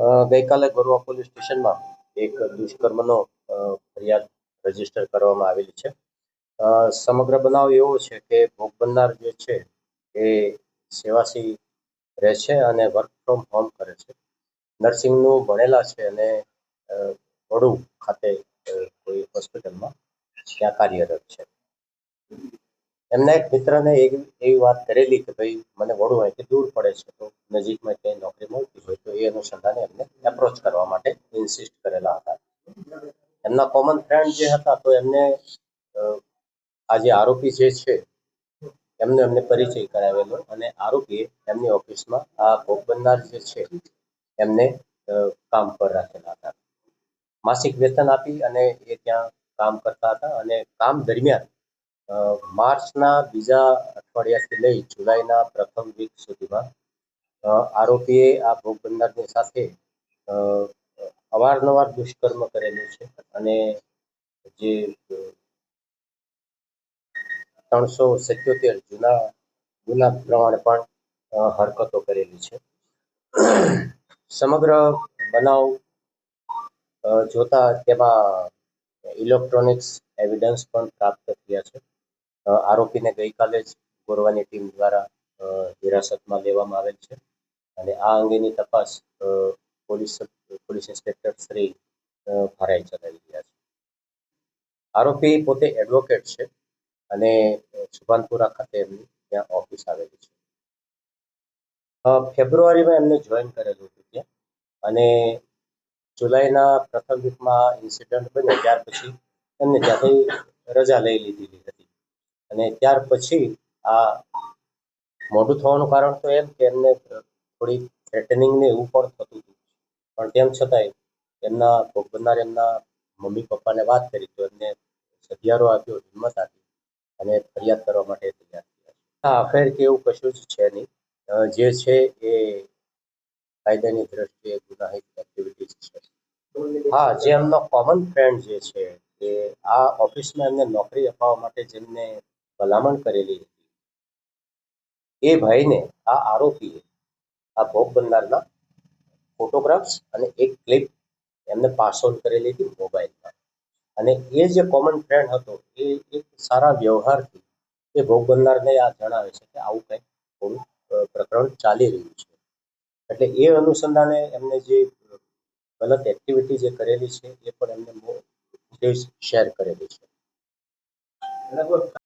ગઈકાલે ગોરવા પોલીસ સ્ટેશનમાં એક દુષ્કર્મનો ફરિયાદ રજીસ્ટર કરવામાં આવેલી છે. સમગ્ર બનાવ એવો છે કે ભોગ બનનાર જે છે એ સેવાસી રહે છે અને વર્ક ફ્રોમ હોમ કરે છે. નર્સિંગનું ભણેલા છે અને વડુ ખાતે કોઈ હોસ્પિટલમાં ત્યાં કાર્યરત છે. એમના એક મિત્રને એવી વાત કરેલી કે ભાઈ મને વડુ અહીંથી દૂર પડે છે, તો નજીકમાં ક્યાંય નોકરી મળતી હોય તો એ અનુસંધાને એમને એપ્રોચ કરવા માટે ઇન્સિસ્ટ કરેલા હતા. એમના કોમન ફ્રેન્ડ જે હતા તો એમને આ જે આરોપી જે છે એમને પરિચય કરાવેલો અને આરોપીએ એમની ઓફિસમાં આ ભોગ બનનાર જે છે એમને કામ પર રાખેલા હતા. માસિક વેતન આપી અને એ ત્યાં કામ કરતા હતા અને કામ દરમિયાન માર્ચના બીજા અઠવાડિયાથી લઈ જુલાઈના પ્રથમ વીક સુધીમાં આરોપીએ આ ભોગ બનનારની સાથે અવારનવાર દુષ્કર્મ કરેલું છે અને જે 377 જૂના ગુના પ્રમાણે પણ હરકતો કરેલી છે. સમગ્ર બનાવ જોતા તેમાં ઇલેક્ટ્રોનિક્સ એવિડન્સ પણ પ્રાપ્ત થયા છે. આરોપીને ગઈકાલે જ ગોરવાની ટીમ દ્વારા હિરાસતમાં લેવામાં આવેલ છે અને આ અંગેની તપાસ પોલીસ ઇન્સ્પેક્ટર શ્રી ફરાઈ ચલાવી રહ્યા છે. આરોપી પોતે એડવોકેટ છે અને સુભાનપુરા ખાતે એમની ત્યાં ઓફિસ આવેલી છે. ફેબ્રુઆરીમાં એમને જોઈન કરેલું હતું ત્યાં અને જુલાઈના પ્રથમ વીકમાં ઇન્સિડન્ટ બન્યો ત્યાર પછી એમને ત્યાંથી રજા લઈ લીધેલી હતી અને ત્યાર પછી આ મોડું થવાનું કારણ તો એમ કે એમને થોડી થ્રેટનિંગ ને એવું પણ થતું હતું, પણ તેમ છતાંય એમના ભોગ બનનાર એમના મમ્મી પપ્પાને વાત કરી તો એમને સધિયારો આપ્યો, હિંમત આપી અને ફરિયાદ કરવા માટે તૈયાર થયા. આ અફેર કે એવું કશું જ છે નહીં. જે છે એ કાયદાની દ્રષ્ટિએ ગુનાહિત એક્ટિવિટીઝ છે. હા, જે એમનો કોમન ફ્રેન્ડ જે છે એ આ ઓફિસમાં એમને નોકરી અપાવવા માટે જેમને ભલામણ કરેલી હતી એ ભાઈને આ આરોપીએ આ ભોગ બનનારના ફોટોગ્રાફ્સ અને એક ક્લિપ એમને પાસ ઓન કરેલી હતી મોબાઈલમાં. અને એ જે કોમન ફ્રેન્ડ હતો એ એક સારા વ્યવહારથી એ ભોગ બનનારને આ જણાવે છે કે આવું કંઈક થોડું પ્રકરણ ચાલી રહ્યું છે. એટલે એ અનુસંધાને એમને જે ગલત એક્ટિવિટી જે કરેલી છે એ પણ એમને શેર કરેલી છે.